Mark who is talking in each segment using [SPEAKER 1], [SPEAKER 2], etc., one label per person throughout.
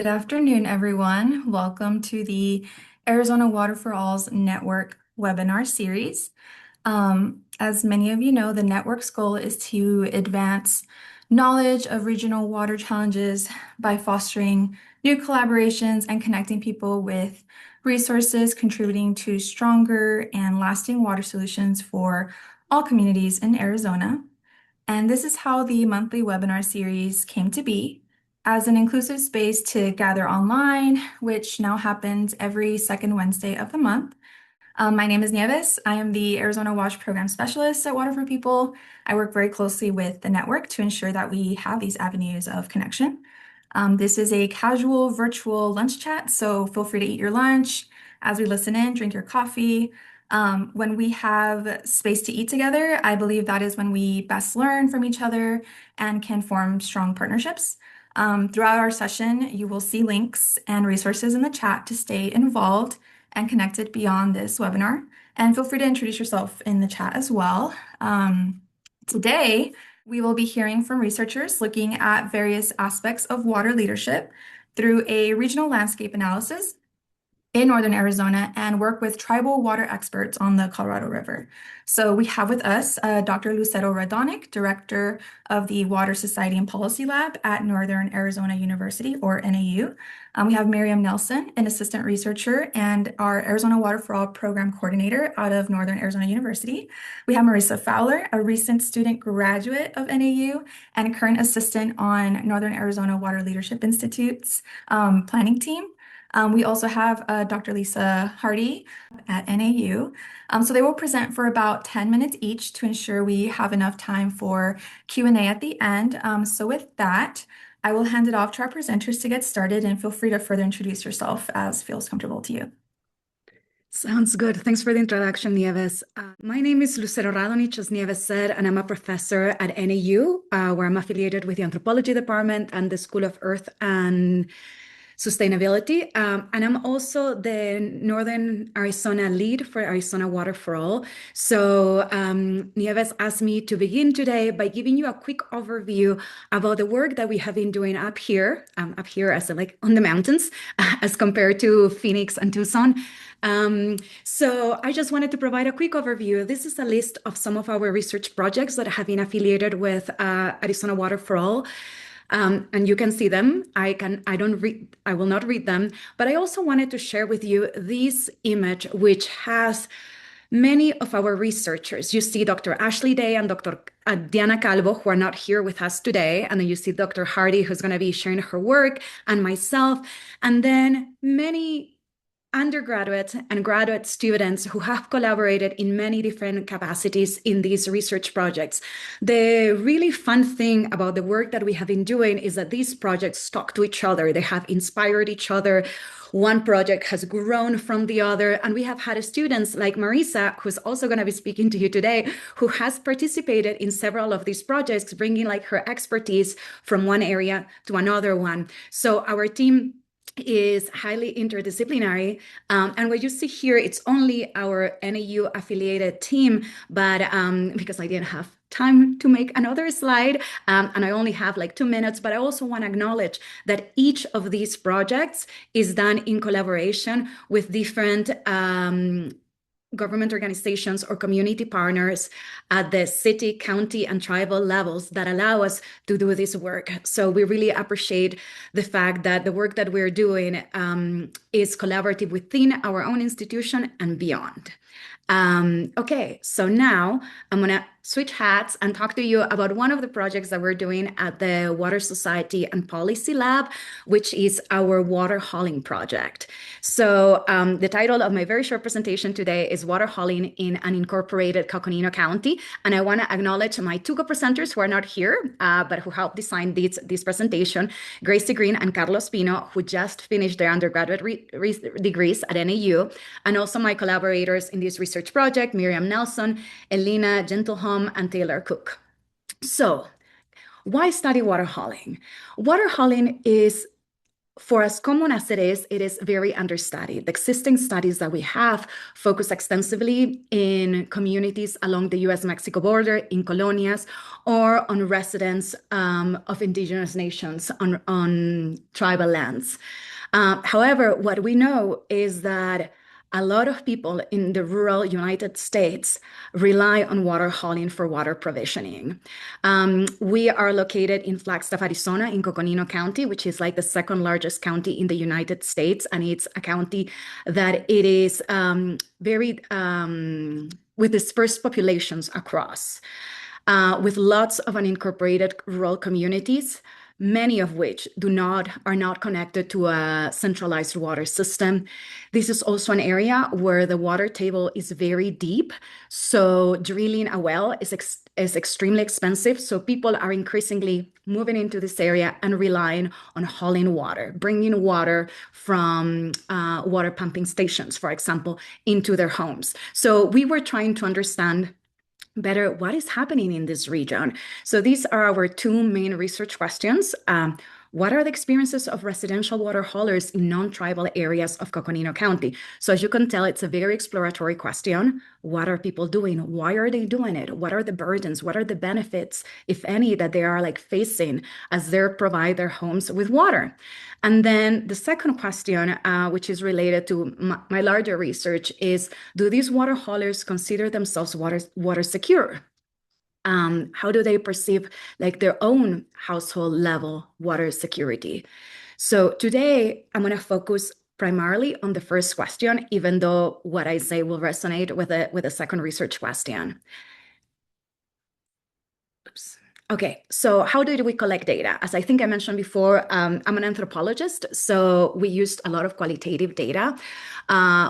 [SPEAKER 1] Good afternoon, everyone. Welcome to the Arizona Water for All's Network webinar series. As many of you know, the network's goal is to advance knowledge of regional water challenges by fostering new collaborations and connecting people with resources contributing to stronger and lasting water solutions for all communities in Arizona. And this is how the monthly webinar series came to be as an inclusive space to gather online, which now happens every second Wednesday of the month. My name is Nieves. I am the Arizona WaSP Program Specialist at Water for People. I work very closely with the network to ensure that we have these avenues of connection. This is a casual virtual lunch chat, so feel free to eat your lunch as we listen in, drink your coffee. When we have space to eat together, I believe that is when we best learn from each other and can form strong partnerships. Throughout our session, you will see links and resources in the chat to stay involved and connected beyond this webinar. And feel free to introduce yourself in the chat as well. Today, we will be hearing from researchers looking at various aspects of water leadership through a regional landscape analysis in Northern Arizona and work with tribal water experts on the Colorado River. So we have with us Dr. Lucero Radonic, Director of the Water Society and Policy Lab at Northern Arizona University, or NAU. We have Miriam Nelson, an assistant researcher and our Arizona Water for All program coordinator out of Northern Arizona University. We have Mariessa Fowler, a recent student graduate of NAU and current assistant on Northern Arizona Water Leadership Institute's planning team. We also have Dr. Lisa Hardy at NAU. So they will present for about 10 minutes each to ensure we have enough time for Q&A at the end. So with that, I will hand it off to our presenters to get started, and feel free to further introduce yourself as feels comfortable to you.
[SPEAKER 2] Sounds good. Thanks for the introduction, Nieves. My name is Lucero Radonic, as Nieves said, and I'm a professor at NAU, where I'm affiliated with the Anthropology Department and the School of Earth and Sustainability. And I'm also the Northern Arizona lead for Arizona Water for All. So Nieves asked me to begin today by giving you a quick overview about the work that we have been doing up here as like on the mountains, as compared to Phoenix and Tucson. So I just wanted to provide a quick overview. This is a list of some of our research projects that have been affiliated with Arizona Water for All. And you can see them. I will not read them, but I also wanted to share with you this image, which has many of our researchers. You see Dr. Ashley Day and Dr. Diana Calvo, who are not here with us today. And then you see Dr. Hardy, who's going to be sharing her work, and myself. And then many undergraduate and graduate students who have collaborated in many different capacities in these research projects. The really fun thing about the work that we have been doing is that these projects talk to each other. They have inspired each other. One project has grown from the other, and we have had students like Mariessa, who's also going to be speaking to you today, who has participated in several of these projects, bringing like her expertise from one area to another one. So our team is highly interdisciplinary. And what you see here, it's only our NAU affiliated team, but because I didn't have time to make another slide, and I only have like 2 minutes, but I also want to acknowledge that each of these projects is done in collaboration with different government organizations or community partners at the city, county, and tribal levels that allow us to do this work. So we really appreciate the fact that the work that we're doing is collaborative within our own institution and beyond. Okay, so now I'm gonna switch hats and talk to you about one of the projects that we're doing at the Water Society and Policy Lab, which is our water hauling project. So the title of my very short presentation today is Water Hauling in Unincorporated Coconino County. And I want to acknowledge my two co-presenters who are not here, but who helped design this presentation, Gracie Green and Carlos Pino, who just finished their undergraduate degrees at NAU, and also my collaborators in this research project, Miriam Nelson, Elena Gentleholm, and Taylor Cook. So why study water hauling? Water hauling is For as common as it is very understudied. The existing studies that we have focus extensively in communities along the US-Mexico border, in colonias, or on residents of indigenous nations on tribal lands. However, what we know is that a lot of people in the rural United States rely on water hauling for water provisioning. We are located in Flagstaff, Arizona, in Coconino County, which is like the second largest county in the United States. And it's a county that it is very with dispersed populations across, with lots of unincorporated rural communities, many of which are not connected to a centralized water system. This is also an area where the water table is very deep, so drilling a well is extremely expensive. So people are increasingly moving into this area and relying on hauling water, bringing water from water pumping stations, for example, into their homes. So we were trying to understand better what is happening in this region. So these are our two main research questions. What are the experiences of residential water haulers in non-tribal areas of Coconino County? So as you can tell, it's a very exploratory question. What are people doing? Why are they doing it? What are the burdens? What are the benefits, if any, that they are facing as they provide their homes with water? And then the second question, which is related to my larger research, is do these water haulers consider themselves water secure? How do they perceive their own household level water security? So today I'm going to focus primarily on the first question, even though what I say will resonate with the second research question. Oops. Okay, so how did we collect data? As I think I mentioned before, I'm an anthropologist, so we used a lot of qualitative data.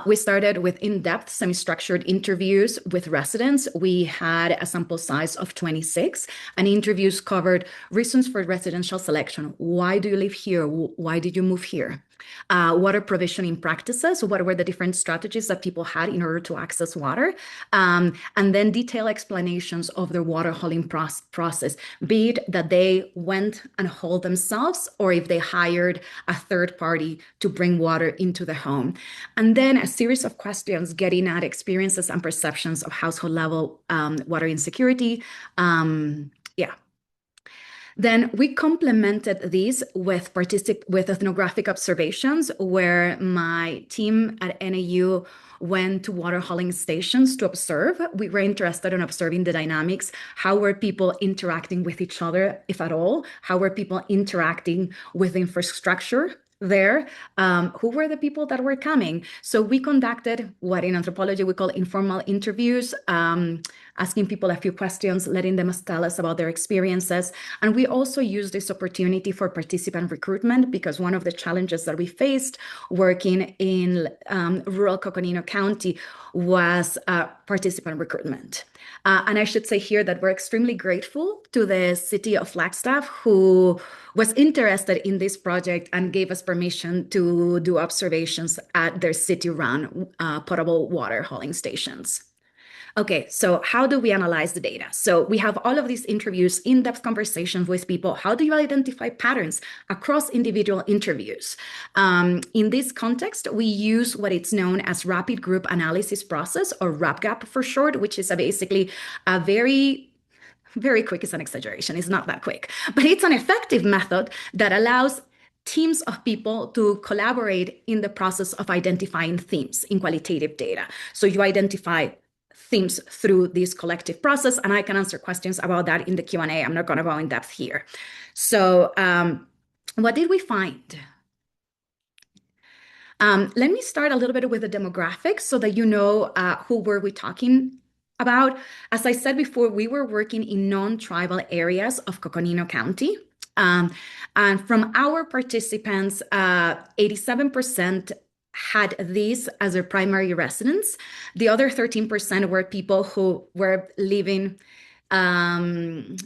[SPEAKER 2] We started with in-depth, semi-structured interviews with residents. We had a sample size of 26, and interviews covered reasons for residential selection. Why do you live here? Why did you move here? Water provisioning practices, what were the different strategies that people had in order to access water, and then detailed explanations of their water hauling process, be it that they went and hauled themselves or if they hired a third party to bring water into the home. And then a series of questions getting at experiences and perceptions of household level water insecurity. Yeah. Then we complemented these with ethnographic observations where my team at NAU went to water hauling stations to observe. We were interested in observing the dynamics. How were people interacting with each other, if at all? How were people interacting with infrastructure there? Who were the people that were coming? So we conducted what in anthropology we call informal interviews, asking people a few questions, letting them tell us about their experiences. And we also used this opportunity for participant recruitment because one of the challenges that we faced working in rural Coconino County was participant recruitment. And I should say here that we're extremely grateful to the city of Flagstaff who was interested in this project and gave us permission to do observations at their city-run potable water hauling stations. Okay, so how do we analyze the data? So we have all of these interviews, in-depth conversations with people. How do you identify patterns across individual interviews? In this context, we use what is known as rapid group analysis process, or RAPGAP for short, which is basically a very quick is an exaggeration. It's not that quick, but it's an effective method that allows teams of people to collaborate in the process of identifying themes in qualitative data. So you identify themes through this collective process, and I can answer questions about that in the Q&A. I'm not going to go in depth here. So what did we find? Let me start a little bit with the demographics so that you know who were we talking about. As I said before, we were working in non-tribal areas of Coconino County. And from our participants, 87% had these as their primary residence. The other 13% were people who were living, many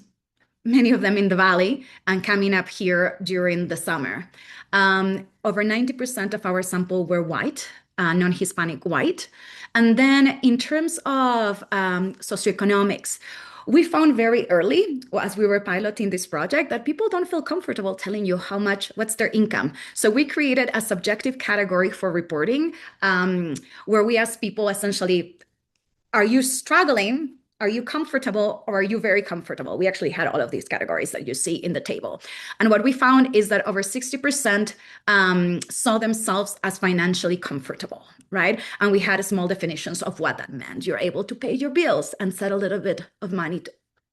[SPEAKER 2] of them in the valley, and coming up here during the summer. Over 90% of our sample were white, non-Hispanic white. And then in terms of socioeconomics, We found very early, as we were piloting this project, that people don't feel comfortable telling you what's their income. So we created a subjective category for reporting, where we asked people essentially, are you struggling? Are you comfortable, or are you very comfortable? We actually had all of these categories that you see in the table. And what we found is that over 60% saw themselves as financially comfortable, right? And we had small definitions of what that meant. You're able to pay your bills and set a little bit of money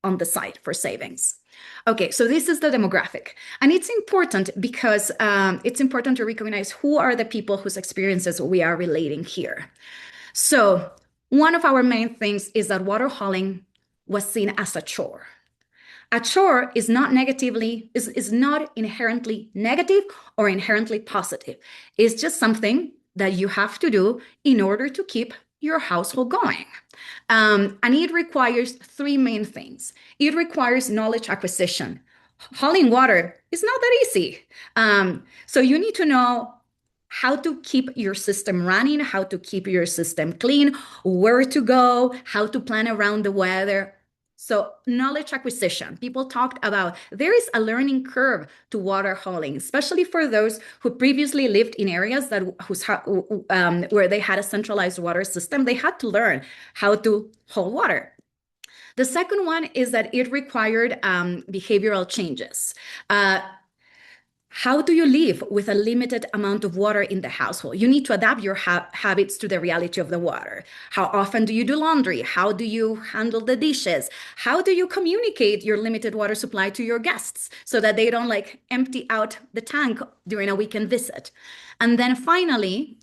[SPEAKER 2] on the side for savings. Okay, so this is the demographic. And it's important because it's important to recognize who are the people whose experiences we are relating here. So one of our main things is that water hauling was seen as a chore. A chore is not inherently negative or inherently positive. It's just something that you have to do in order to keep your household going. And it requires three main things. It requires knowledge acquisition. Hauling water is not that easy. So you need to know how to keep your system running, how to keep your system clean, where to go, how to plan around the weather. So knowledge acquisition, people talked about there is a learning curve to water hauling, especially for those who previously lived in areas where they had a centralized water system. They had to learn how to haul water. The second one is that it required behavioral changes. How do you live with a limited amount of water in the household? You need to adapt your habits to the reality of the water. How often do you do laundry? How do you handle the dishes? How do you communicate your limited water supply to your guests so that they don't empty out the tank during a weekend visit? And then finally,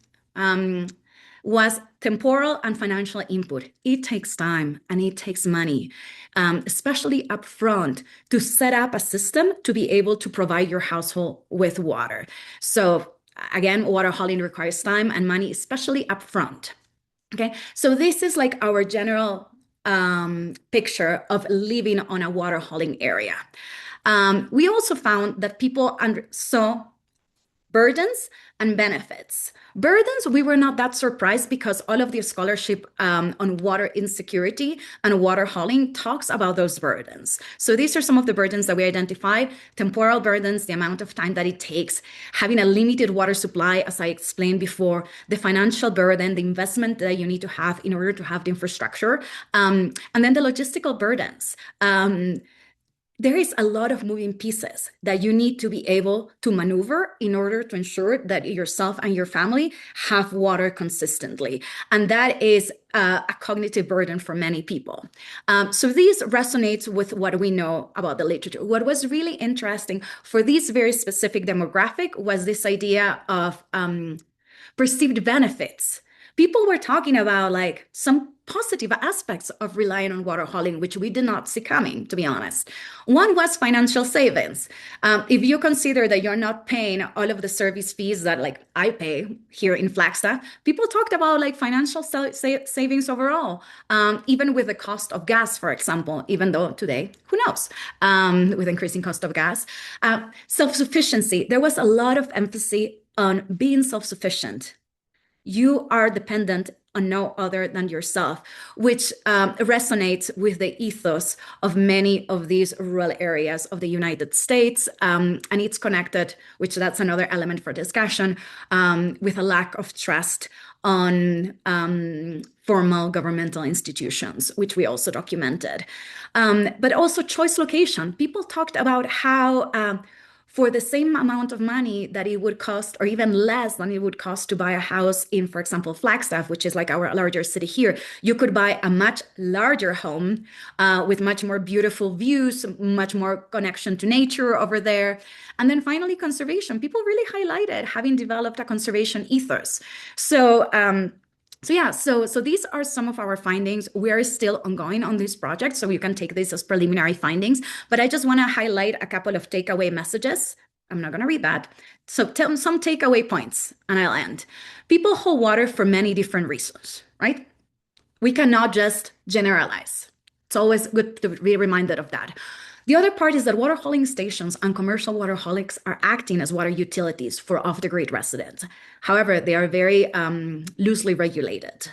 [SPEAKER 2] was temporal and financial input. It takes time and it takes money, especially upfront, to set up a system to be able to provide your household with water. So again, water hauling requires time and money, especially upfront. Okay, so this is our general picture of living on a water hauling area. We also found that people saw burdens and benefits. Burdens, we were not that surprised because all of the scholarship on water insecurity and water hauling talks about those burdens. So these are some of the burdens that we identified. Temporal burdens, the amount of time that it takes, having a limited water supply, as I explained before, the financial burden, the investment that you need to have in order to have the infrastructure, and then the logistical burdens. There is a lot of moving pieces that you need to be able to maneuver in order to ensure that yourself and your family have water consistently. And that is a cognitive burden for many people. So this resonates with what we know about the literature. What was really interesting for this very specific demographic was this idea of perceived benefits. People were talking about some positive aspects of relying on water hauling, which we did not see coming, to be honest. One was financial savings. If you consider that you're not paying all of the service fees that I pay here in Flagstaff, people talked about financial savings overall, even with the cost of gas, for example, even though today, who knows, with increasing cost of gas. Self-sufficiency, there was a lot of emphasis on being self-sufficient. You are dependent on no other than yourself, which resonates with the ethos of many of these rural areas of the United States. And it's connected, which that's another element for discussion, with a lack of trust on formal governmental institutions, which we also documented. But also choice location. People talked about how for the same amount of money that it would cost, or even less than it would cost to buy a house in, for example, Flagstaff, which is our larger city here, you could buy a much larger home with much more beautiful views, much more connection to nature over there. And then finally, conservation. People really highlighted having developed a conservation ethos. So these are some of our findings. We are still ongoing on this project, so you can take this as preliminary findings. But I just want to highlight a couple of takeaway messages. I'm not going to read that. So some takeaway points, and I'll end. People hold water for many different reasons, right? We cannot just generalize. It's always good to be reminded of that. The other part is that water hauling stations and commercial water haulers are acting as water utilities for off-the-grid residents. However, they are very loosely regulated.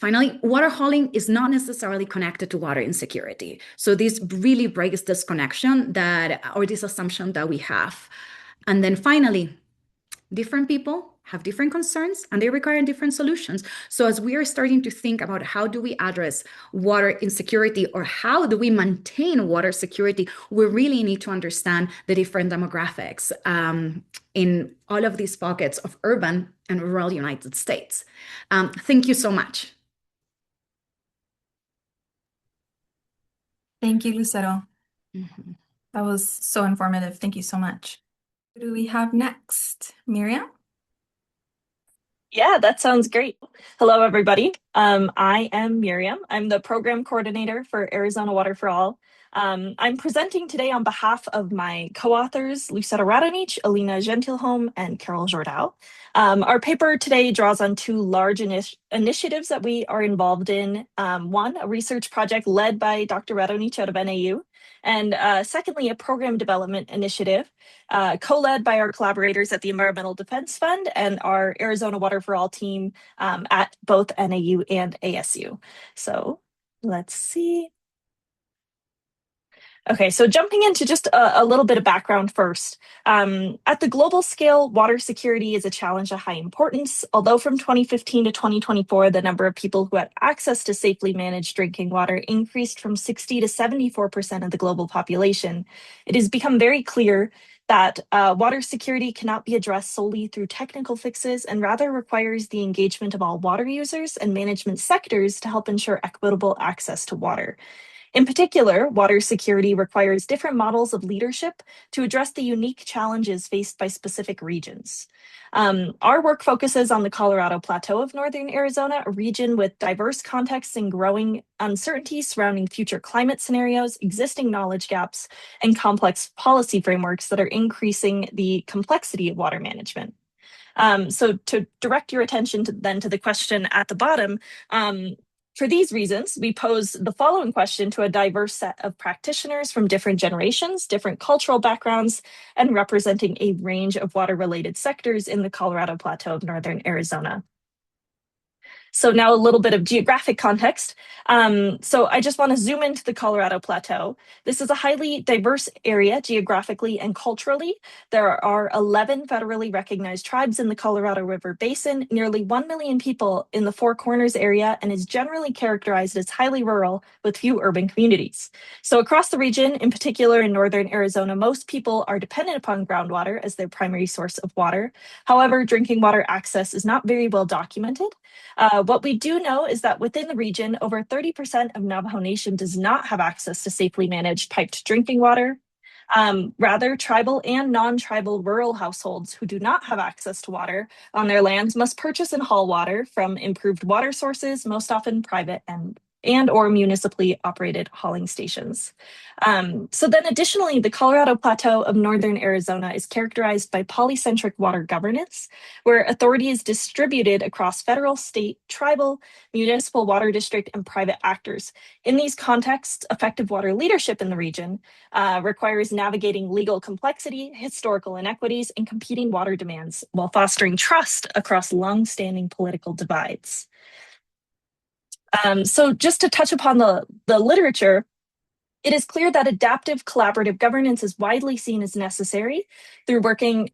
[SPEAKER 2] Finally, water hauling is not necessarily connected to water insecurity. So this really breaks this connection that, or this assumption that we have. And then finally, different people have different concerns and they require different solutions. So as we are starting to think about how do we address water insecurity or how do we maintain water security, we really need to understand the different demographics in all of these pockets of urban and rural United States. Thank you so much.
[SPEAKER 1] Thank you, Lucero.
[SPEAKER 2] Mhm.
[SPEAKER 1] That was so informative. Thank you so much. Who do we have next? Miriam?
[SPEAKER 3] Yeah, that sounds great. Hello, everybody. I am Miriam. I'm the program coordinator for Arizona Water for All. I'm presenting today on behalf of my co-authors, Lucero Radonic, Alina Gentilhome, and Carol Jordao. Our paper today draws on two large initiatives that we are involved in. One, a research project led by Dr. Radonic out of NAU, and secondly, a program development initiative co-led by our collaborators at the Environmental Defense Fund and our Arizona Water for All team at both NAU and ASU. So let's see. Okay, so jumping into just a little bit of background first. At the global scale, water security is a challenge of high importance. Although from 2015 to 2024, the number of people who had access to safely managed drinking water increased from 60 to 74% of the global population, it has become very clear that water security cannot be addressed solely through technical fixes and rather requires the engagement of all water users and management sectors to help ensure equitable access to water. In particular, water security requires different models of leadership to address the unique challenges faced by specific regions. Our work focuses on the Colorado Plateau of Northern Arizona, a region with diverse contexts and growing uncertainty surrounding future climate scenarios, existing knowledge gaps, and complex policy frameworks that are increasing the complexity of water management. So to direct your attention to the question at the bottom, for these reasons, we pose the following question to a diverse set of practitioners from different generations, different cultural backgrounds, and representing a range of water-related sectors in the Colorado Plateau of Northern Arizona. So now a little bit of geographic context. So I just want to zoom into the Colorado Plateau. This is a highly diverse area geographically and culturally. There are 11 federally recognized tribes in the Colorado River Basin, nearly 1 million people in the Four Corners area, and is generally characterized as highly rural with few urban communities. So across the region, in particular in northern Arizona, most people are dependent upon groundwater as their primary source of water. However, drinking water access is not very well documented. What we do know is that within the region, over 30% of Navajo Nation does not have access to safely managed piped drinking water. Rather, tribal and non-tribal rural households who do not have access to water on their lands must purchase and haul water from improved water sources, most often private and or municipally operated hauling stations. So then additionally, the Colorado Plateau of Northern Arizona is characterized by polycentric water governance, where authority is distributed across federal, state, tribal, municipal water district, and private actors. In these contexts, effective water leadership in the region requires navigating legal complexity, historical inequities, and competing water demands while fostering trust across long-standing political divides. So just to touch upon the literature, it is clear that adaptive collaborative governance is widely seen as necessary through working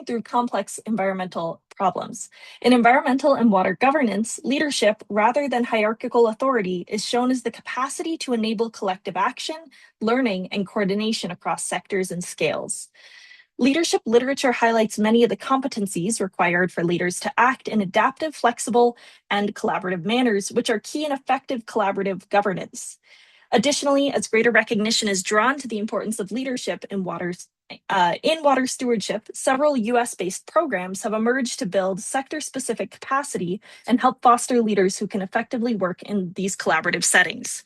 [SPEAKER 3] through complex environmental problems. In environmental and water governance, leadership rather than hierarchical authority is shown as the capacity to enable collective action, learning, and coordination across sectors and scales. Leadership literature highlights many of the competencies required for leaders to act in adaptive, flexible, and collaborative manners, which are key in effective collaborative governance. Additionally, as greater recognition is drawn to the importance of leadership in water stewardship, several US-based programs have emerged to build sector-specific capacity and help foster leaders who can effectively work in these collaborative settings.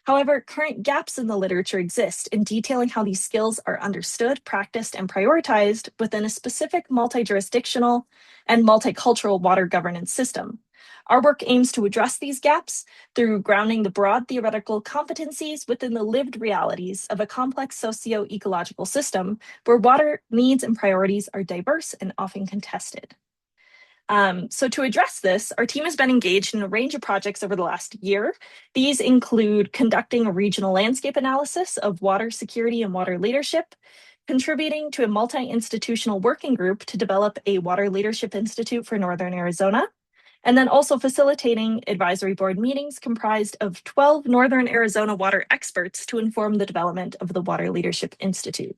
[SPEAKER 3] However, current gaps in the literature exist in detailing how these skills are understood, practiced, and prioritized within a specific multi-jurisdictional and multicultural water governance system. Our work aims to address these gaps through grounding the broad theoretical competencies within the lived realities of a complex socio-ecological system where water needs and priorities are diverse and often contested. So to address this, our team has been engaged in a range of projects over the last year. These include conducting a regional landscape analysis of water security and water leadership, contributing to a multi-institutional working group to develop a Water Leadership Institute for Northern Arizona, and then also facilitating advisory board meetings comprised of 12 Northern Arizona water experts to inform the development of the Water Leadership Institute.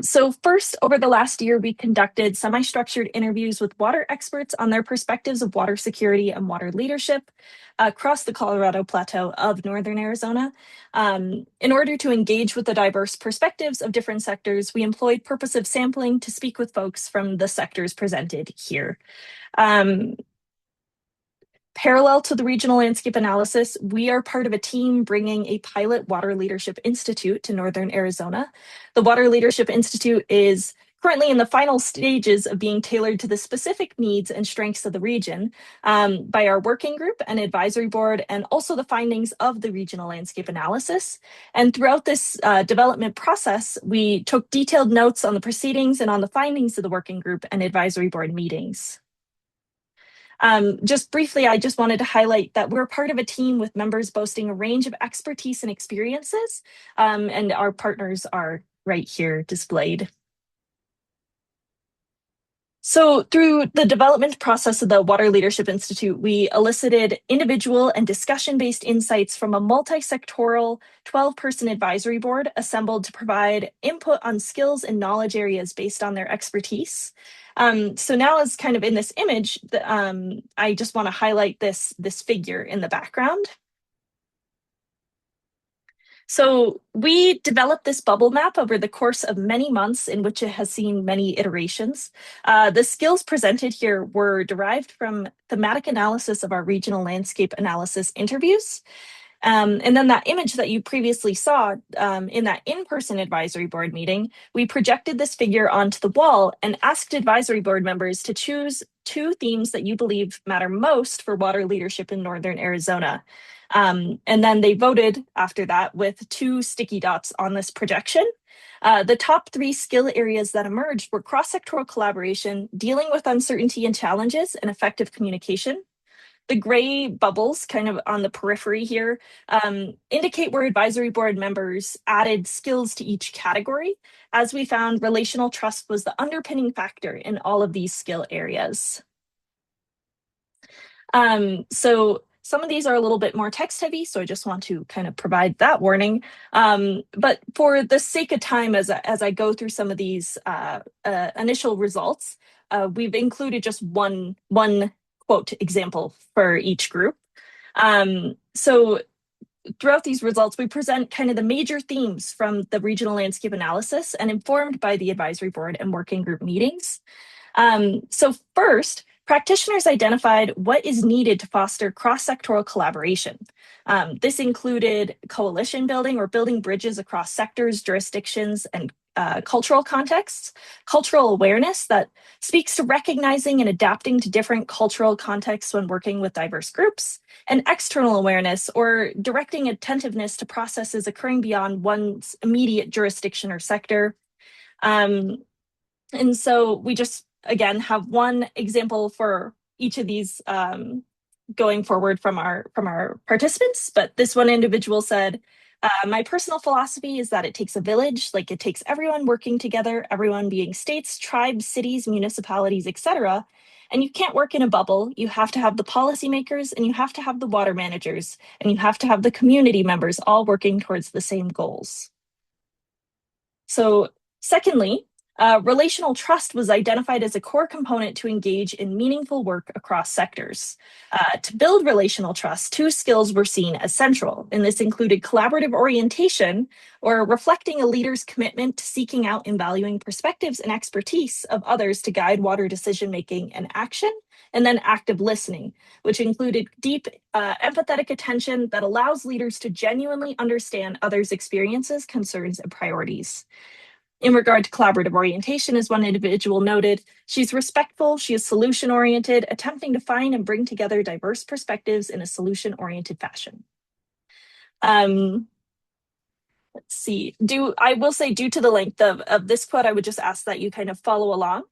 [SPEAKER 3] So first, over the last year, we conducted semi-structured interviews with water experts on their perspectives of water security and water leadership across the Colorado Plateau of Northern Arizona. In order to engage with the diverse perspectives of different sectors, we employed purposive sampling to speak with folks from the sectors presented here. Parallel to the regional landscape analysis, we are part of a team bringing a pilot Water Leadership Institute to Northern Arizona. The Water Leadership Institute is currently in the final stages of being tailored to the specific needs and strengths of the region by our working group and advisory board, and also the findings of the regional landscape analysis. And throughout this development process, we took detailed notes on the proceedings and on the findings of the working group and advisory board meetings. Just briefly, I just wanted to highlight that we're part of a team with members boasting a range of expertise and experiences, and our partners are right here displayed. So through the development process of the Water Leadership Institute, we elicited individual and discussion-based insights from a multi-sectoral 12-person advisory board assembled to provide input on skills and knowledge areas based on their expertise. So now, as kind of in this image, I just want to highlight this figure in the background. So we developed this bubble map over the course of many months, in which it has seen many iterations. The skills presented here were derived from thematic analysis of our regional landscape analysis interviews. And then that image that you previously saw in that in-person advisory board meeting, we projected this figure onto the wall and asked advisory board members to choose 2 themes that you believe matter most for water leadership in Northern Arizona. And then they voted after that with 2 sticky dots on this projection. The top 3 skill areas that emerged were cross-sectoral collaboration, dealing with uncertainty and challenges, and effective communication. The gray bubbles kind of on the periphery here indicate where advisory board members added skills to each category. As we found, relational trust was the underpinning factor in all of these skill areas. So some of these are a little bit more text heavy, so I just want to kind of provide that warning. But for the sake of time, as I go through some of these initial results, we've included just one quote example for each group. So throughout these results, we present kind of the major themes from the regional landscape analysis and informed by the advisory board and working group meetings. So first, practitioners identified what is needed to foster cross-sectoral collaboration. This included coalition building or building bridges across sectors, jurisdictions, and cultural contexts, cultural awareness that speaks to recognizing and adapting to different cultural contexts when working with diverse groups, and external awareness or directing attentiveness to processes occurring beyond one's immediate jurisdiction or sector. And so we just, again, have one example for each of these going forward from our participants, but this one individual said, my personal philosophy is that it takes a village, like it takes everyone working together, everyone being states, tribes, cities, municipalities, etc. And you can't work in a bubble. You have to have the policymakers, and you have to have the water managers, and you have to have the community members all working towards the same goals. So secondly, relational trust was identified as a core component to engage in meaningful work across sectors. To build relational trust, 2 skills were seen as central, and this included collaborative orientation, or reflecting a leader's commitment to seeking out and valuing perspectives and expertise of others to guide water decision-making and action, and then active listening, which included deep, empathetic attention that allows leaders to genuinely understand others' experiences, concerns, and priorities. In regard to collaborative orientation, as one individual noted, she's respectful, she is solution-oriented, attempting to find and bring together diverse perspectives in a solution-oriented fashion. Let's see, I will say, due to the length of this quote, I would just ask that you kind of follow along.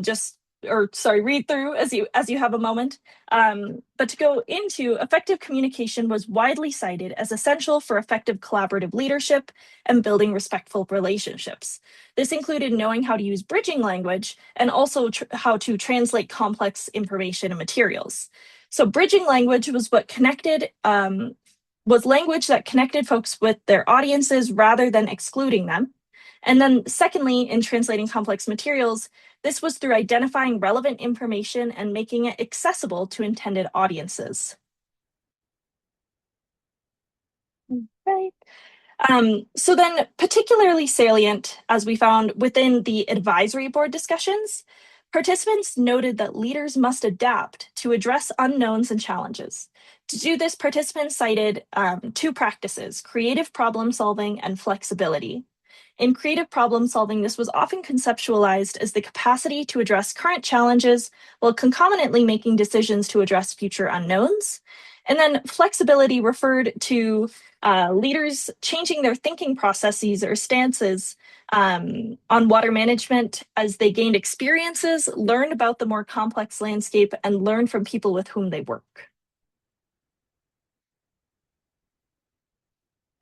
[SPEAKER 3] Just read through as you have a moment. But to go into, effective communication was widely cited as essential for effective collaborative leadership and building respectful relationships. This included knowing how to use bridging language and also how to translate complex information and materials. So bridging language was what connected, was language that connected folks with their audiences rather than excluding them. And then secondly, in translating complex materials, this was through identifying relevant information and making it accessible to intended audiences. Right. So then particularly salient, as we found within the advisory board discussions, participants noted that leaders must adapt to address unknowns and challenges. To do this, participants cited two practices: creative problem solving and flexibility. In creative problem solving, this was often conceptualized as the capacity to address current challenges while concomitantly making decisions to address future unknowns. And then flexibility referred to leaders changing their thinking processes or stances on water management as they gained experiences, learned about the more complex landscape, and learned from people with whom they work.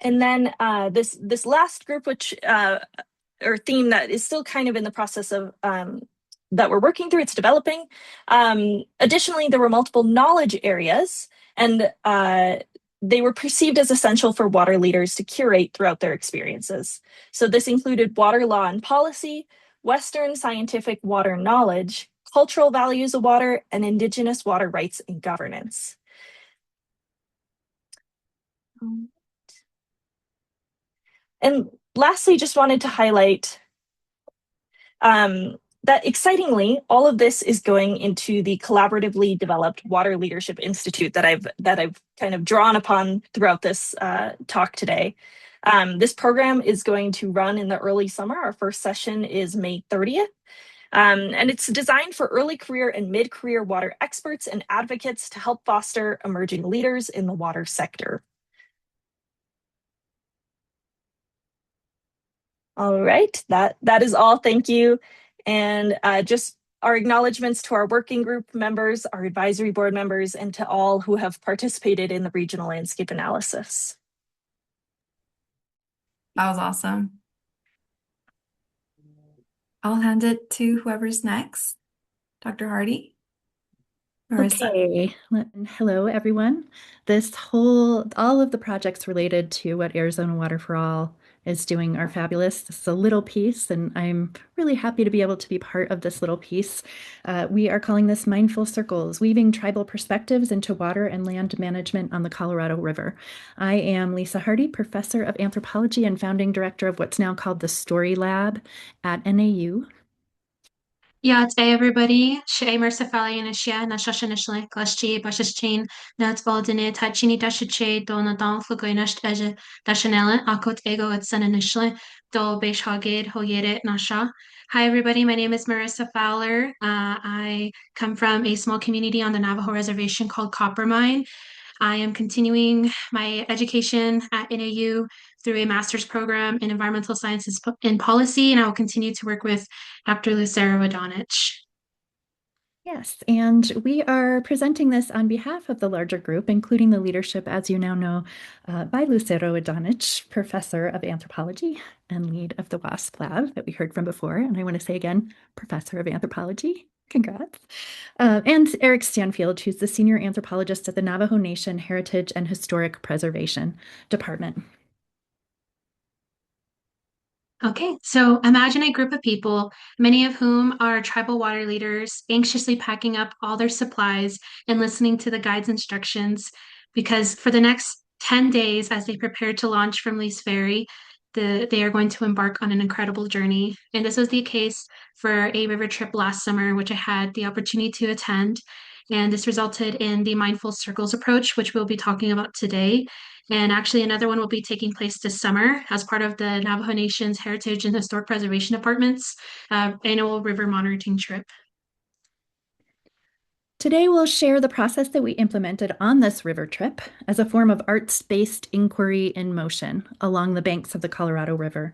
[SPEAKER 3] And then this last group, which or theme that is still kind of in the process of that we're working through, it's developing. Additionally, there were multiple knowledge areas, and they were perceived as essential for water leaders to curate throughout their experiences. So this included water law and policy, Western scientific water knowledge, cultural values of water, and Indigenous water rights and governance. And lastly, just wanted to highlight that excitingly, all of this is going into the collaboratively developed Water Leadership Institute that I've kind of drawn upon throughout this talk today. This program is going to run in the early summer. Our first session is May 30th. And it's designed for early career and mid-career water experts and advocates to help foster emerging leaders in the water sector. All right, that is all. Thank you. And just our acknowledgements to our working group members, our advisory board members, and to all who have participated in the regional landscape analysis.
[SPEAKER 1] That was awesome. I'll hand it to whoever's next. Dr. Hardy? Mariessa?
[SPEAKER 4] Okay, hello everyone. All of the projects related to what Arizona Water for All is doing are fabulous. This is a little piece, and I'm really happy to be able to be part of this little piece. We are calling this Mindful Circles, weaving tribal perspectives into water and land management on the Colorado River. I am Lisa Hardy, professor of anthropology and founding director of what's now called the Story Lab at NAU.
[SPEAKER 5] Yeah, hey everybody. She Mariessa Fowler na siya na shashanishle klashchi bashaschain na tbaldine tachini dashache do na don flugoinash eje dashanela akot ego at sananishle do beishagid hoyere nasha. Hi everybody, my name is Mariessa Fowler. I come from a small community on the Navajo reservation called Coppermine. I am continuing my education at NAU through a master's program in environmental sciences and policy, and I will continue to work with Dr. Lucero Radonic.
[SPEAKER 4] Yes, and we are presenting this on behalf of the larger group, including the leadership, as you now know, by Lucero Radonic, professor of anthropology and lead of the WaSP lab that we heard from before. And I want to say again, professor of anthropology. Congrats. And Eric Stanfield, who's the senior anthropologist at the Navajo Nation Heritage and Historic Preservation Department.
[SPEAKER 5] Okay, so imagine a group of people, many of whom are tribal water leaders, anxiously packing up all their supplies and listening to the guide's instructions, because for the next 10 days, as they prepare to launch from Lee's Ferry, they are going to embark on an incredible journey. And this was the case for a river trip last summer, which I had the opportunity to attend. And this resulted in the Mindful Circles approach, which we'll be talking about today. And actually, another one will be taking place this summer as part of the Navajo Nation's Heritage and Historic Preservation Department's annual river monitoring trip.
[SPEAKER 4] Today, we'll share the process that we implemented on this river trip as a form of arts-based inquiry in motion along the banks of the Colorado River.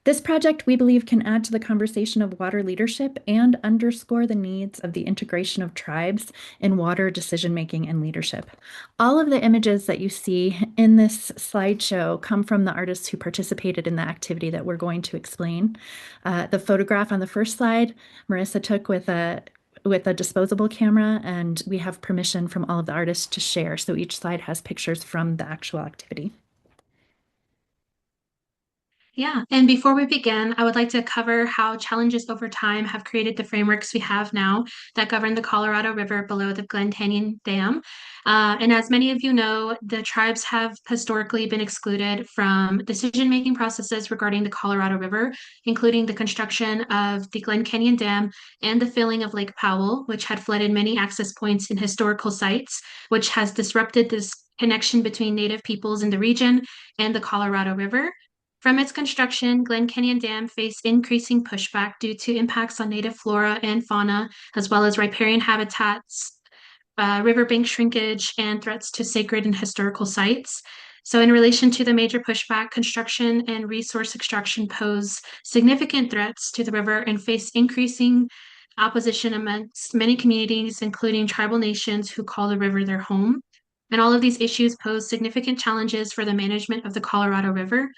[SPEAKER 4] This project, we believe, can add to the conversation of water leadership and underscore the needs of the integration of tribes in water decision-making and leadership. All of the images that you see in this slideshow come from the artists who participated in the activity that we're going to explain. The photograph on the first slide, Mariessa took with a disposable camera, and we have permission from all of the artists to share. So each slide has pictures from the actual activity.
[SPEAKER 5] Yeah, and before we begin, I would like to cover how challenges over time have created the frameworks we have now that govern the Colorado River below the Glen Canyon Dam. And as many of you know, the tribes have historically been excluded from decision-making processes regarding the Colorado River, including the construction of the Glen Canyon Dam and the filling of Lake Powell, which had flooded many access points in historical sites, which has disrupted this connection between Native peoples in the region and the Colorado River. From its construction, Glen Canyon Dam faced increasing pushback due to impacts on native flora and fauna, as well as riparian habitats, riverbank shrinkage, and threats to sacred and historical sites. So, in relation to the major pushback, construction and resource extraction pose significant threats to the river and face increasing opposition amongst many communities, including tribal nations who call the river their home. And all of these issues pose significant challenges for the management of the Colorado River.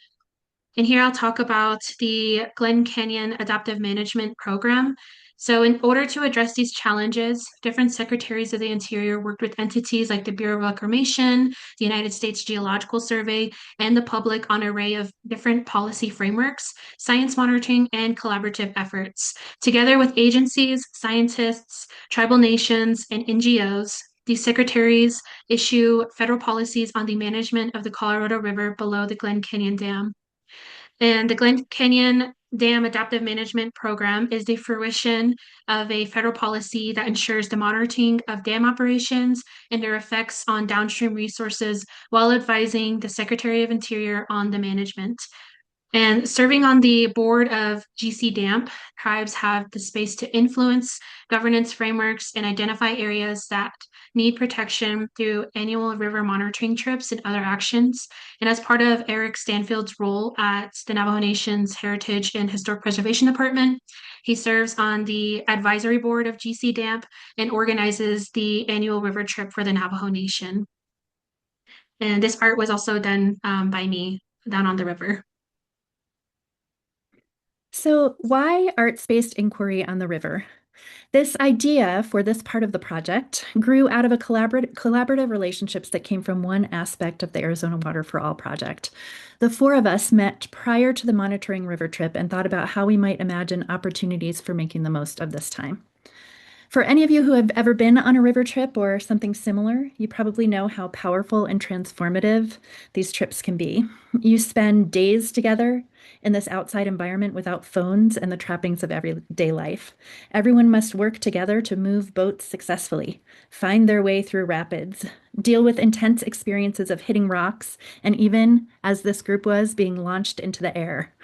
[SPEAKER 5] And here I'll talk about the Glen Canyon Adaptive Management Program. So, in order to address these challenges, different secretaries of the Interior worked with entities like the Bureau of Reclamation, the United States Geological Survey, and the public on an array of different policy frameworks, science monitoring, and collaborative efforts. Together with agencies, scientists, tribal nations, and NGOs, these secretaries issue federal policies on the management of the Colorado River below the Glen Canyon Dam. And the Glen Canyon Dam Adaptive Management Program is the fruition of a federal policy that ensures the monitoring of dam operations and their effects on downstream resources while advising the Secretary of Interior on the management. And serving on the board of GC DAMP, tribes have the space to influence governance frameworks and identify areas that need protection through annual river monitoring trips and other actions. And as part of Eric Stanfield's role at the Navajo Nation's Heritage and Historic Preservation Department, he serves on the advisory board of GC DAMP and organizes the annual river trip for the Navajo Nation. And this art was also done by me down on the river.
[SPEAKER 4] So why arts-based inquiry on the river? This idea for this part of the project grew out of a collaborative relationships that came from one aspect of the Arizona Water for All project. The four of us met prior to the monitoring river trip and thought about how we might imagine opportunities for making the most of this time. For any of you who have ever been on a river trip or something similar, you probably know how powerful and transformative these trips can be. You spend days together in this outside environment without phones and the trappings of everyday life. Everyone must work together to move boats successfully, find their way through rapids, deal with intense experiences of hitting rocks, and even, as this group was, being launched into the air.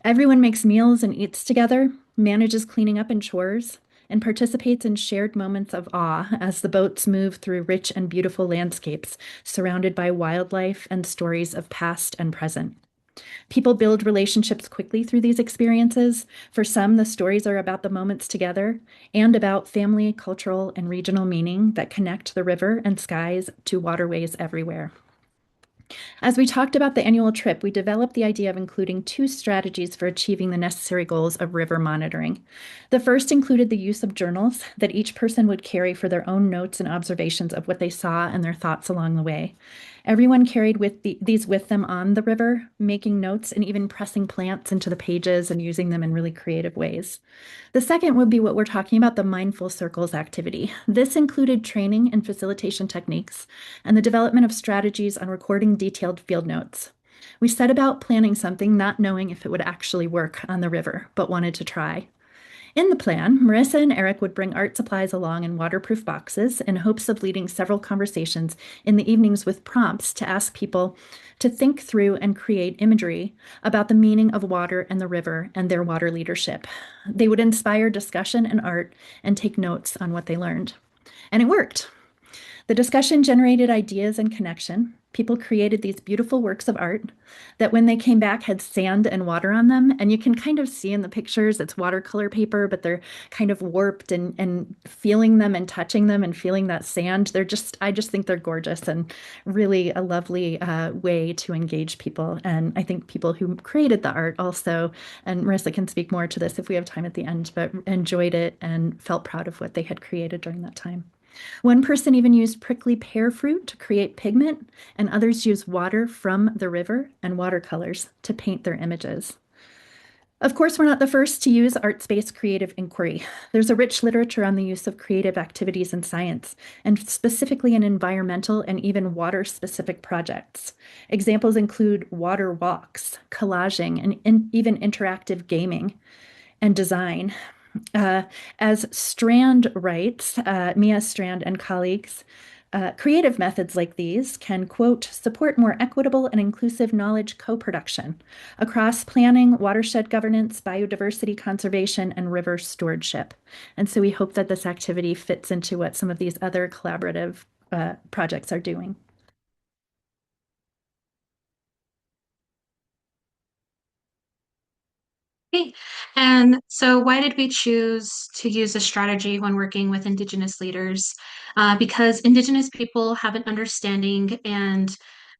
[SPEAKER 4] Everyone makes meals and eats together, manages cleaning up and chores, and participates in shared moments of awe as the boats move through rich and beautiful landscapes surrounded by wildlife and stories of past and present. People build relationships quickly through these experiences. For some, the stories are about the moments together and about family, cultural, and regional meaning that connect the river and skies to waterways everywhere. As we talked about the annual trip, we developed the idea of including two strategies for achieving the necessary goals of river monitoring. The first included the use of journals that each person would carry for their own notes and observations of what they saw and their thoughts along the way. Everyone carried these with them on the river, making notes and even pressing plants into the pages and using them in really creative ways. The second would be what we're talking about, the mindful circles activity. This included training and facilitation techniques and the development of strategies on recording detailed field notes. We set about planning something not knowing if it would actually work on the river, but wanted to try. In the plan, Mariessa and Eric would bring art supplies along in waterproof boxes in hopes of leading several conversations in the evenings with prompts to ask people to think through and create imagery about the meaning of water and the river and their water leadership. They would inspire discussion and art and take notes on what they learned. And it worked. The discussion generated ideas and connection. People created these beautiful works of art that when they came back had sand and water on them. And you can kind of see in the pictures, it's watercolor paper, but they're kind of warped and feeling them and touching them and feeling that sand. I just think they're gorgeous and really a lovely way to engage people. And I think people who created the art also, and Mariessa can speak more to this if we have time at the end, but enjoyed it and felt proud of what they had created during that time. One person even used prickly pear fruit to create pigment, and others used water from the river and watercolors to paint their images. Of course, we're not the first to use arts-based creative inquiry. There's a rich literature on the use of creative activities in science, and specifically in environmental and even water-specific projects. Examples include water walks, collaging, and even interactive gaming and design. As Strand writes, Mia Strand and colleagues, creative methods like these can, quote, support more equitable and inclusive knowledge co-production across planning, watershed governance, biodiversity conservation, and river stewardship. And so we hope that this activity fits into what some of these other collaborative projects are doing.
[SPEAKER 5] Okay. And so, why did we choose to use this strategy when working with Indigenous leaders? Because Indigenous people have an understanding and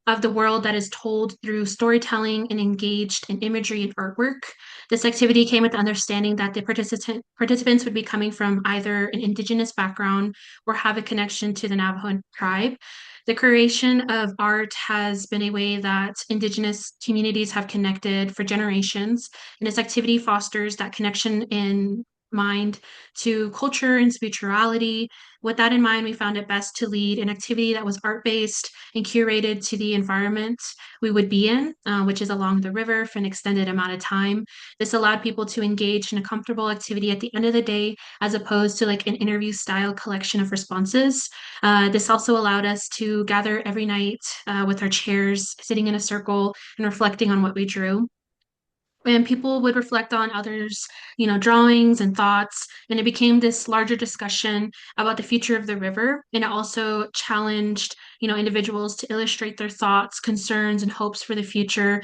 [SPEAKER 5] of the world that is told through storytelling and engaged in imagery and artwork. This activity came with the understanding that the participants would be coming from either an Indigenous background or have a connection to the Navajo tribe. The creation of art has been a way that Indigenous communities have connected for generations, and this activity fosters that connection in mind to culture and spirituality. With that in mind, we found it best to lead an activity that was art based and curated to the environment we would be in, which is along the river for an extended amount of time. This allowed people to engage in a comfortable activity at the end of the day, as opposed to like an interview style collection of responses. This also allowed us to gather every night with our chairs, sitting in a circle and reflecting on what we drew, and people would reflect on others, drawings and thoughts, and it became this larger discussion about the future of the river. And it also challenged, individuals to illustrate their thoughts, concerns, and hopes for the future,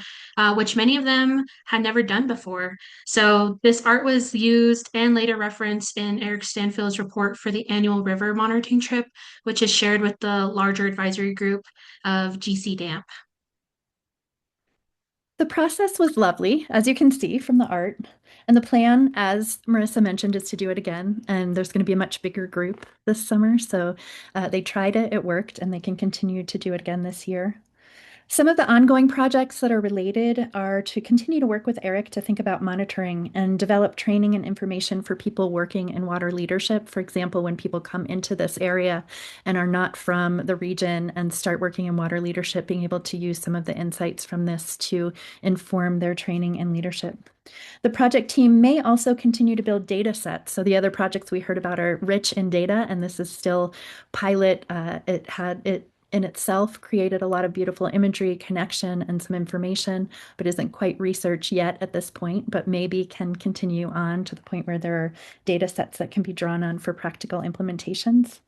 [SPEAKER 5] which many of them had never done before. So this art was used and later referenced in Eric Stanfield's report for the annual river monitoring trip, which is shared with the larger advisory group of GC DAMP.
[SPEAKER 4] The process was lovely, as you can see from the art. And the plan, as Mariessa mentioned, is to do it again. And there's going to be a much bigger group this summer. So they tried it, it worked, and they can continue to do it again this year. Some of the ongoing projects that are related are to continue to work with Eric to think about monitoring and develop training and information for people working in water leadership. For example, when people come into this area and are not from the region and start working in water leadership, being able to use some of the insights from this to inform their training and leadership. The project team may also continue to build data sets. So the other projects we heard about are rich in data, and this is still pilot. It in itself created a lot of beautiful imagery, connection, and some information, but isn't quite research yet at this point, but maybe can continue on to the point where there are data sets that can be drawn on for practical implementations.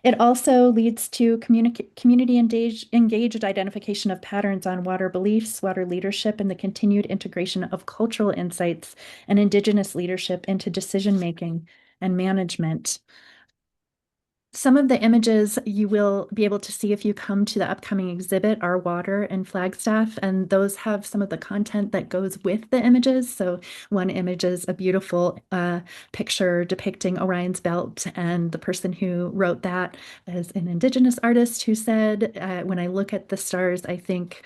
[SPEAKER 4] It also leads to community engaged identification of patterns on water beliefs, water leadership, and the continued integration of cultural insights and Indigenous leadership into decision making and management. Some of the images you will be able to see if you come to the upcoming exhibit are water and Flagstaff, and those have some of the content that goes with the images. So one image is a beautiful picture depicting Orion's Belt, and the person who wrote that is an Indigenous artist who said, when I look at the stars, I think,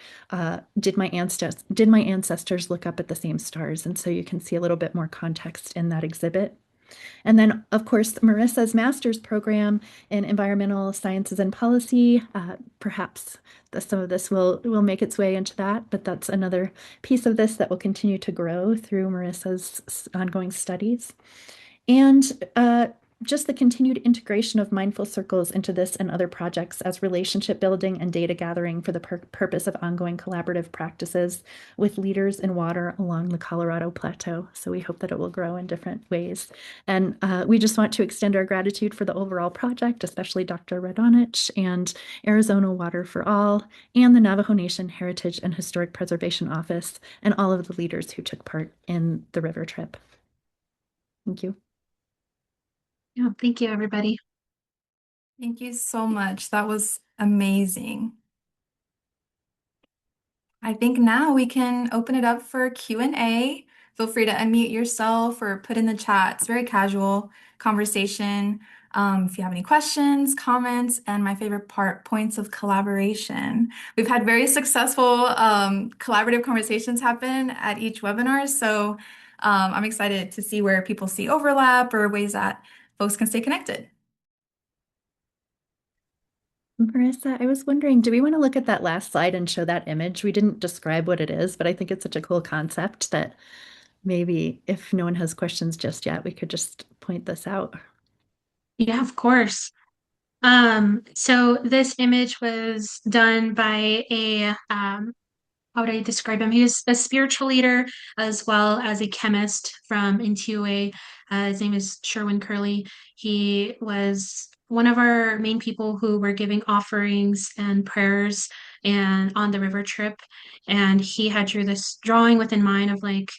[SPEAKER 4] did my ancestors look up at the same stars? And so you can see a little bit more context in that exhibit. And then, of course, Mariessa's master's program in environmental sciences and policy. Perhaps some of this will make its way into that, but that's another piece of this that will continue to grow through Mariessa's ongoing studies. And just the continued integration of mindful circles into this and other projects as relationship building and data gathering for the purpose of ongoing collaborative practices with leaders in water along the Colorado Plateau. So we hope that it will grow in different ways. And we just want to extend our gratitude for the overall project, especially Dr. Radonic and Arizona Water for All, and the Navajo Nation Heritage and Historic Preservation Office, and all of the leaders who took part in the river trip. Thank you.
[SPEAKER 5] Yeah, thank you, everybody.
[SPEAKER 1] Thank you so much. That was amazing. I think now we can open it up for Q&A. Feel free to unmute yourself or put in the chat. It's very casual conversation. If you have any questions, comments, and my favorite part, points of collaboration. We've had very successful collaborative conversations happen at each webinar. So I'm excited to see where people see overlap or ways that folks can stay connected.
[SPEAKER 4] Mariessa, I was wondering, do we want to look at that last slide and show that image? We didn't describe what it is, but I think it's such a cool concept that maybe if no one has questions just yet, we could just point this out.
[SPEAKER 5] Yeah, of course. So this image was done by a how would I describe him? He was a spiritual leader as well as a chemist from NTUA. His name is Sherwin Curley. He was one of our main people who were giving offerings and prayers and on the river trip. And he had drew this drawing within mind of like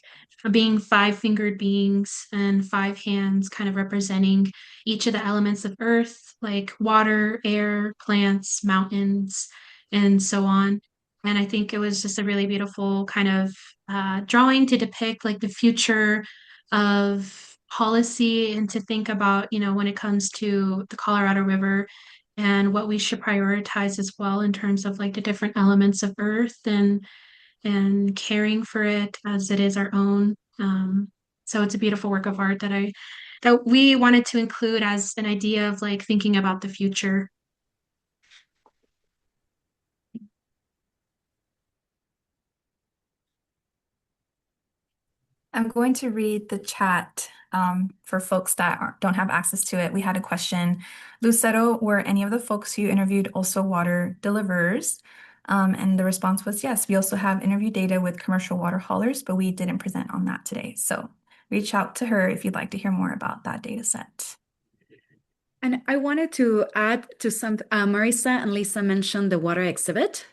[SPEAKER 5] being five-fingered beings and five hands kind of representing each of the elements of earth, like water, air, plants, mountains, and so on. And I think it was just a really beautiful kind of drawing to depict like the future of policy and to think about, you know, when it comes to the Colorado River and what we should prioritize as well in terms of like the different elements of earth and caring for it as it is our own. So it's a beautiful work of art that we wanted to include as an idea of like thinking about the future.
[SPEAKER 1] I'm going to read the chat for folks that don't have access to it. We had a question. Lucero, were any of the folks you interviewed also water deliverers? And the response was yes. We also have interview data with commercial water haulers, but we didn't present on that today. So reach out to her if you'd like to hear more about that data set.
[SPEAKER 2] And I wanted to add to some, Mariessa and Lisa mentioned the water exhibit,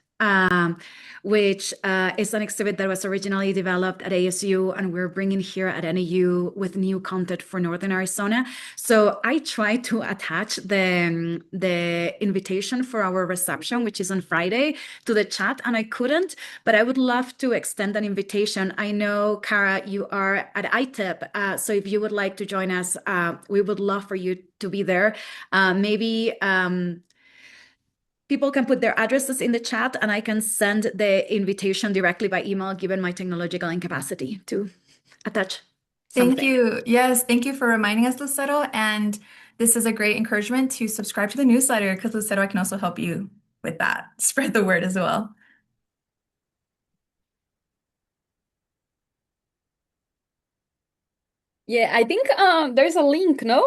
[SPEAKER 2] which is an exhibit that was originally developed at ASU and we're bringing here at NAU with new content for Northern Arizona. So I tried to attach the invitation for our reception, which is on Friday, to the chat, and I couldn't, but I would love to extend an invitation. I know, Cara, you are at ITIP, so if you would like to join us, we would love for you to be there. Maybe people can put their addresses in the chat and I can send the invitation directly by email, given my technological incapacity to attach something.
[SPEAKER 1] Thank you. Yes, thank you for reminding us, Lucero. And this is a great encouragement to subscribe to the newsletter because Lucero, I can also help you with that. Spread the word as well.
[SPEAKER 6] Yeah, I think there's a link, no?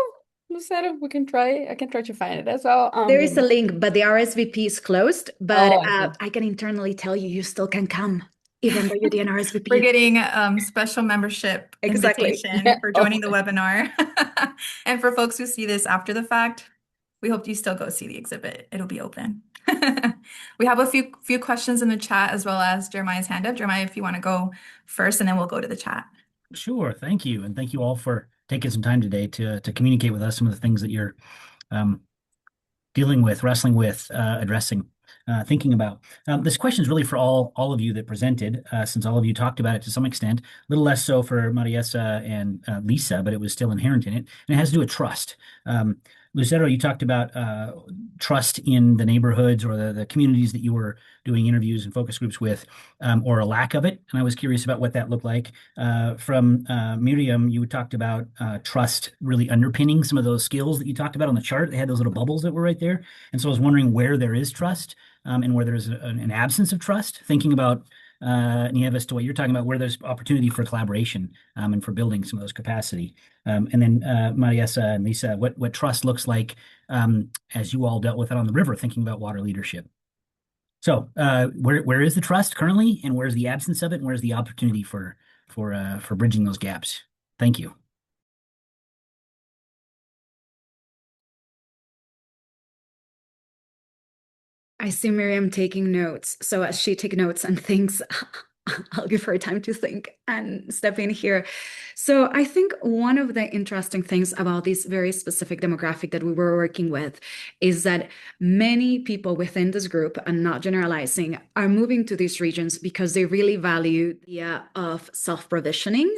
[SPEAKER 6] Lucero, we can try. I can try to find it as well.
[SPEAKER 2] There is a link, but the RSVP is closed. But
[SPEAKER 6] I
[SPEAKER 2] I can internally tell you, you still can come, even though you're the RSVP.
[SPEAKER 1] We're getting special membership invitation for joining the webinar. And for folks who see this after the fact, we hope you still go see the exhibit. It'll be open. We have a few questions in the chat as well as Jeremiah's hand up. Jeremiah, if you want to go first, and then we'll go to the chat.
[SPEAKER 7] Sure, thank you. And thank you all for taking some time today to communicate with us some of the things that you're dealing with, wrestling with, addressing, thinking about. This question is really for all of you that presented, since all of you talked about it to some extent, a little less so for Mariessa and Lisa, but it was still inherent in it. And it has to do with trust. Lucero, you talked about trust in the neighborhoods or the communities that you were doing interviews and focus groups with, or a lack of it. And I was curious about what that looked like. From Miriam, you talked about trust really underpinning some of those skills that you talked about on the chart. They had those little bubbles that were right there. And so I was wondering where there is trust and where there's an absence of trust, thinking about Nieves, to what you're talking about, where there's opportunity for collaboration and for building some of those capacity. And then Mariessa and Lisa, what trust looks like as you all dealt with it on the river, thinking about water leadership. So where is the trust currently, and where's the absence of it, and where's the opportunity for bridging those gaps? Thank you.
[SPEAKER 2] I see Miriam taking notes. So as she takes notes and thinks, I'll give her time to think and step in here. So I think one of the interesting things about this very specific demographic that we were working with is that many people within this group, and not generalizing, are moving to these regions because they really value the idea of self-provisioning.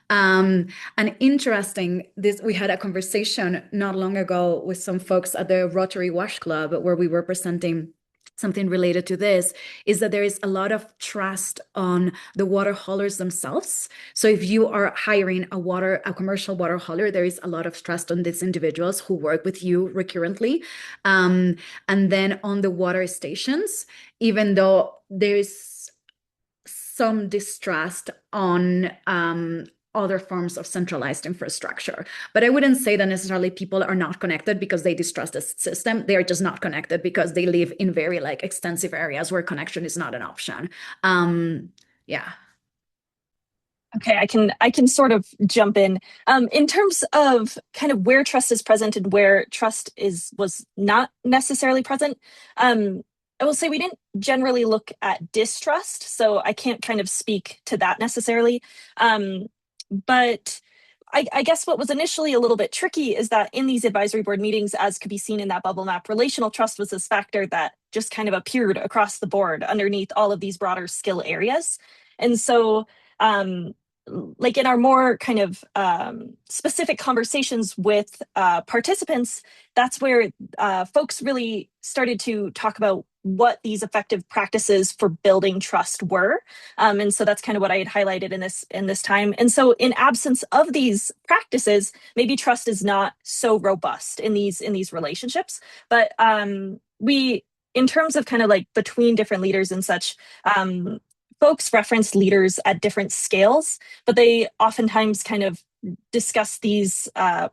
[SPEAKER 2] And interesting, we had a conversation not long ago with some folks at the Rotary Wash Club where we were presenting something related to this, is that there is a lot of trust on the water haulers themselves. So if you are hiring a commercial water hauler, there is a lot of trust on these individuals who work with you recurrently. And then on the water stations, even though there's some distrust on other forms of centralized infrastructure. But I wouldn't say that necessarily people are not connected because they distrust the system. They are just not connected because they live in very extensive areas where connection is not an option. Yeah.
[SPEAKER 3] Okay, I can sort of jump in terms of kind of where trust is present and where trust was not necessarily present. I will say we didn't generally look at distrust, so I can't kind of speak to that necessarily. But I guess what was initially a little bit tricky is that in these advisory board meetings, as could be seen in that bubble map, relational trust was this factor that just kind of appeared across the board underneath all of these broader skill areas. And so like in our more kind of specific conversations with participants, that's where folks really started to talk about what these effective practices for building trust were. And so that's kind of what I had highlighted in this time. And so in absence of these practices, maybe trust is not so robust in these relationships. But we, in terms of kind of like between different leaders and such, folks reference leaders at different scales, but they oftentimes kind of discuss these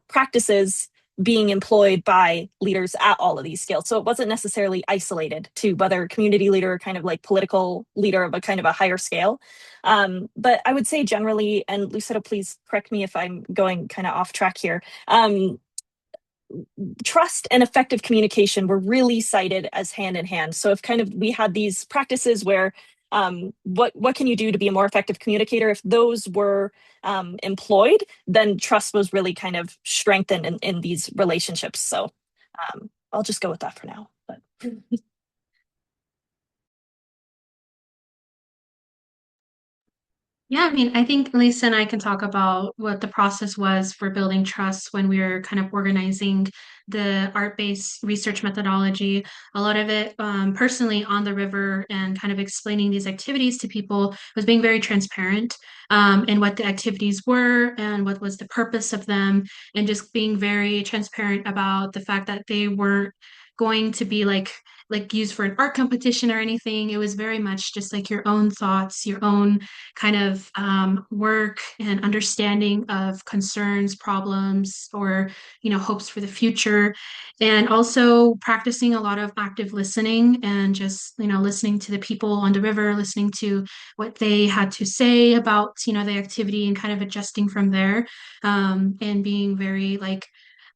[SPEAKER 3] practices being employed by leaders at all of these scales. So it wasn't necessarily isolated to whether community leader or kind of like political leader of a kind of a higher scale. But I would say generally, and Lucero, please correct me if I'm going kind of off track here, trust and effective communication were really cited as hand in hand. So if kind of we had these practices where what can you do to be a more effective communicator? If those were employed, then trust was really kind of strengthened in these relationships. So I'll just go with that for now. But
[SPEAKER 5] Yeah, I mean, I think Lisa and I can talk about what the process was for building trust when we were kind of organizing the art-based research methodology. A lot of it personally on the river and kind of explaining these activities to people was being very transparent in what the activities were and what was the purpose of them, and just being very transparent about the fact that they weren't going to be like used for an art competition or anything. It was very much just like your own thoughts, your own kind of work and understanding of concerns, problems, or hopes for the future, and also practicing a lot of active listening and just listening to the people on the river, listening to what they had to say about the activity and kind of adjusting from there, and being very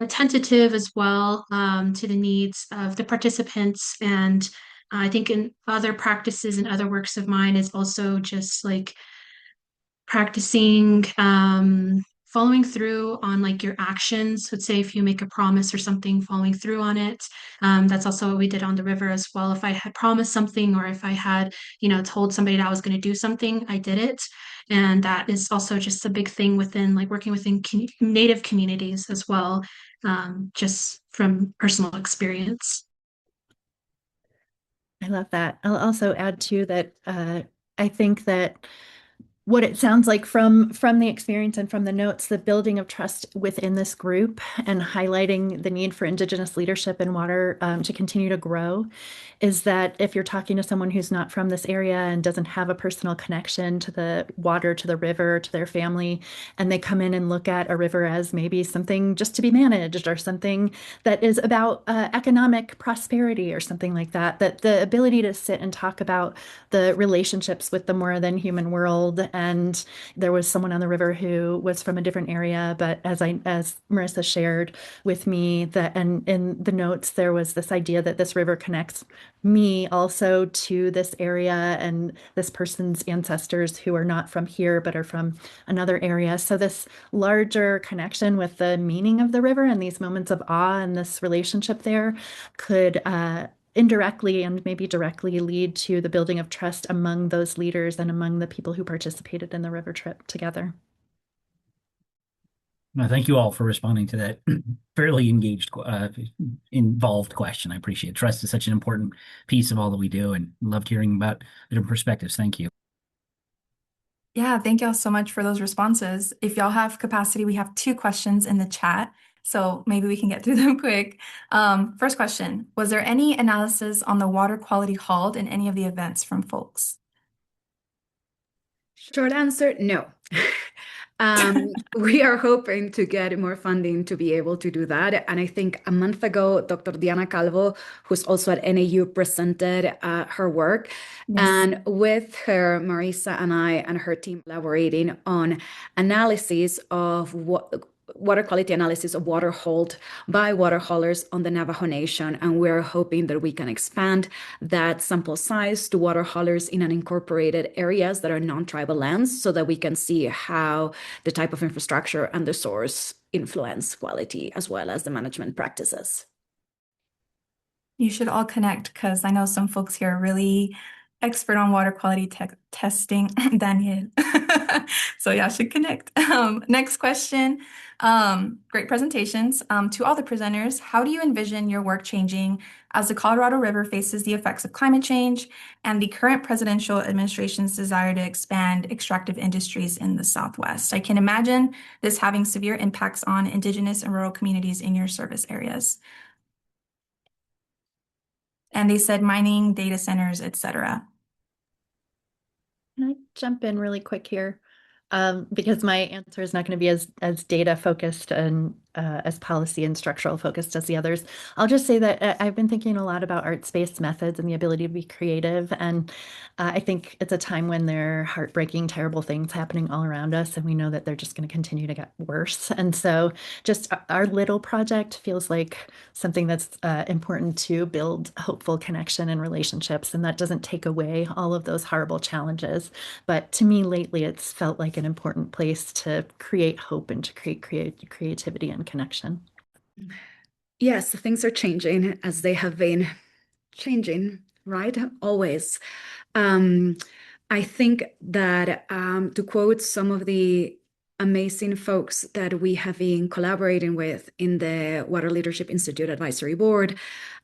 [SPEAKER 5] attentive as well to the needs of the participants. And I think in other practices and other works of mine is also just like practicing following through on like your actions. Would say if you make a promise or something, following through on it. That's also what we did on the river as well. If I had promised something, or if I had told somebody that I was going to do something, I did it. And that is also just a big thing within like working within Native communities as well, just from personal experience.
[SPEAKER 4] I love that. I'll also add too that I think that what it sounds like from the experience and from the notes, the building of trust within this group and highlighting the need for Indigenous leadership in water to continue to grow is that if you're talking to someone who's not from this area and doesn't have a personal connection to the water, to the river, to their family, and they come in and look at a river as maybe something just to be managed or something that is about economic prosperity or something like that, that the ability to sit and talk about the relationships with the more than human world. And there was someone on the river who was from a different area, but as Mariessa shared with me, that and in the notes there was this idea that this river connects me also to this area and this person's ancestors who are not from here but are from another area. So this larger connection with the meaning of the river and these moments of awe and this relationship there could indirectly and maybe directly lead to the building of trust among those leaders and among the people who participated in the river trip together.
[SPEAKER 7] Well, thank you all for responding to that fairly involved question. I appreciate it. Trust is such an important piece of all that we do, and loved hearing about the different perspectives. Thank you.
[SPEAKER 1] Yeah, thank y'all so much for those responses. If y'all have capacity, we have 2 questions in the chat, so maybe we can get through them quick. First question, was there any analysis on the water quality hauled in any of the events from folks?
[SPEAKER 2] Short answer, no. We are hoping to get more funding to be able to do that. And I think a month ago, Dr. Diana Calvo, who's also at NAU, presented her work.
[SPEAKER 1] Yes.
[SPEAKER 2] And with her, Mariessa and I and her team collaborating on analysis of water quality analysis of water hauled by water haulers on the Navajo Nation. And we're hoping that we can expand that sample size to water haulers in unincorporated areas that are non-tribal lands so that we can see how the type of infrastructure and the source influence quality as well as the management practices.
[SPEAKER 1] You should all connect because I know some folks here are really expert on water quality testing. Daniel. So y'all should connect. Next question. Great presentations. To all the presenters, how do you envision your work changing as the Colorado River faces the effects of climate change and the current presidential administration's desire to expand extractive industries in the Southwest? I can imagine this having severe impacts on Indigenous and rural communities in your service areas. And they said mining, data centers, etc.
[SPEAKER 4] Can I jump in really quick here? Because my answer is not going to be as data focused and as policy and structural focused as the others. I'll just say that I've been thinking a lot about arts-based methods and the ability to be creative. And I think it's a time when there are heartbreaking, terrible things happening all around us. And we know that they're just going to continue to get worse. And so just our little project feels like something that's important to build hopeful connection and relationships. And that doesn't take away all of those horrible challenges. But to me lately, it's felt like an important place to create hope and to create creativity and connection.
[SPEAKER 2] Yes, things are changing as they have been changing, right? Always. I think that to quote some of the amazing folks that we have been collaborating with in the Water Leadership Institute Advisory Board,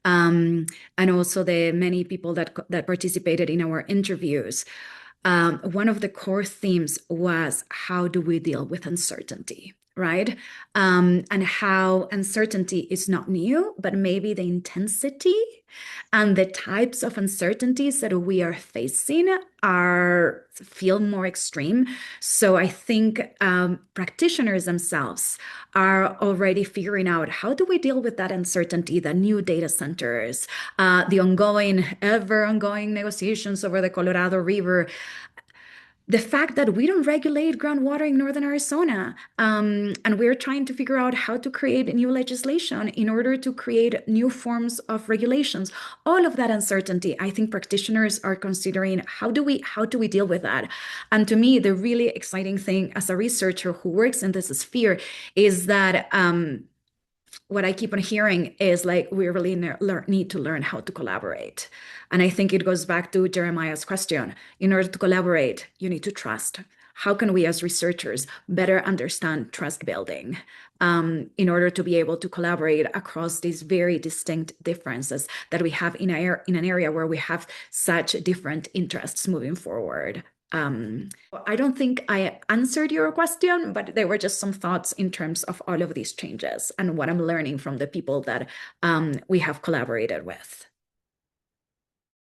[SPEAKER 2] and also the many people that participated in our interviews, one of the core themes was how do we deal with uncertainty, right? And how uncertainty is not new, but maybe the intensity and the types of uncertainties that we are facing feel more extreme. So I think practitioners themselves are already figuring out how do we deal with that uncertainty, the new data centers, the ever ongoing negotiations over the Colorado River. The fact that we don't regulate groundwater in northern Arizona, and we're trying to figure out how to create new legislation in order to create new forms of regulations. All of that uncertainty, I think practitioners are considering how do we deal with that? And to me, the really exciting thing as a researcher who works in this sphere is that what I keep on hearing is like we really need to learn how to collaborate. And I think it goes back to Jeremiah's question. In order to collaborate, you need to trust. How can we as researchers better understand trust building in order to be able to collaborate across these very distinct differences that we have in an area where we have such different interests moving forward? I don't think I answered your question, but there were just some thoughts in terms of all of these changes and what I'm learning from the people that we have collaborated with.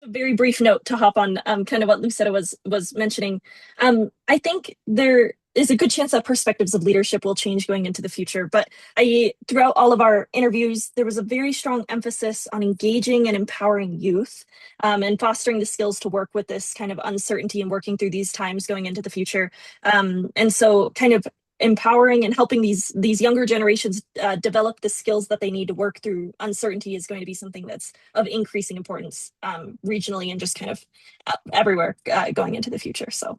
[SPEAKER 3] A very brief note to hop on kind of what Lucero was mentioning. I think there is a good chance that perspectives of leadership will change going into the future. But throughout all of our interviews, there was a very strong emphasis on engaging and empowering youth and fostering the skills to work with this kind of uncertainty and working through these times going into the future. And so kind of empowering and helping these younger generations develop the skills that they need to work through uncertainty is going to be something that's of increasing importance regionally and just kind of everywhere going into the future. So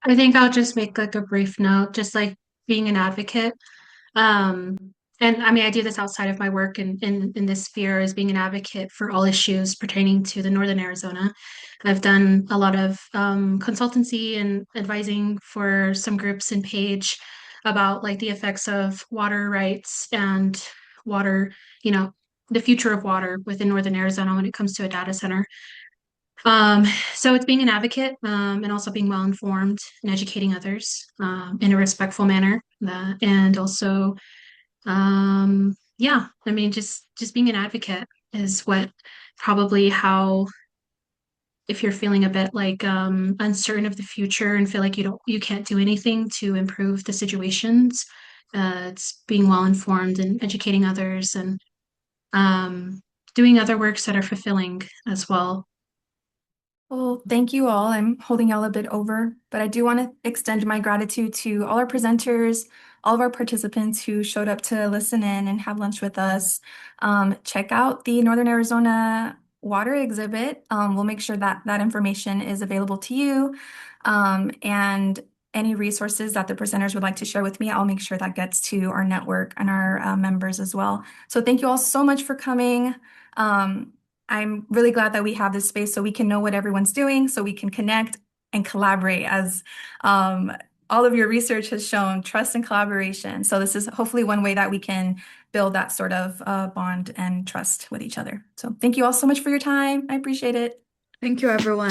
[SPEAKER 5] I think I'll just make like a brief note, just like being an advocate. Um, and I mean, I do this outside of my work in this sphere as being an advocate for all issues pertaining to the Northern Arizona. I've done a lot of consultancy and advising for some groups in Page about like the effects of water rights and water, you know, the future of water within Northern Arizona when it comes to a data center. Um, so it's being an advocate and also being well informed and educating others in a respectful manner, and also yeah, I mean, just being an advocate is what probably how if you're feeling a bit like uncertain of the future and feel like you can't do anything to improve the situations, it's being well informed and educating others and doing other works that are fulfilling as well.
[SPEAKER 1] Well, thank you all. I'm holding y'all a bit over, but I do want to extend my gratitude to all our presenters, all of our participants who showed up to listen in and have lunch with us. Check out the Northern Arizona water exhibit. We'll make sure that that information is available to you. And any resources that the presenters would like to share with me, I'll make sure that gets to our network and our members as well. So thank you all so much for coming. I'm really glad that we have this space so we can know what everyone's doing, so we can connect and collaborate as all of your research has shown trust and collaboration. So this is hopefully one way that we can build that sort of bond and trust with each other. So thank you all so much for your time. I appreciate it.
[SPEAKER 2] Thank you, everyone.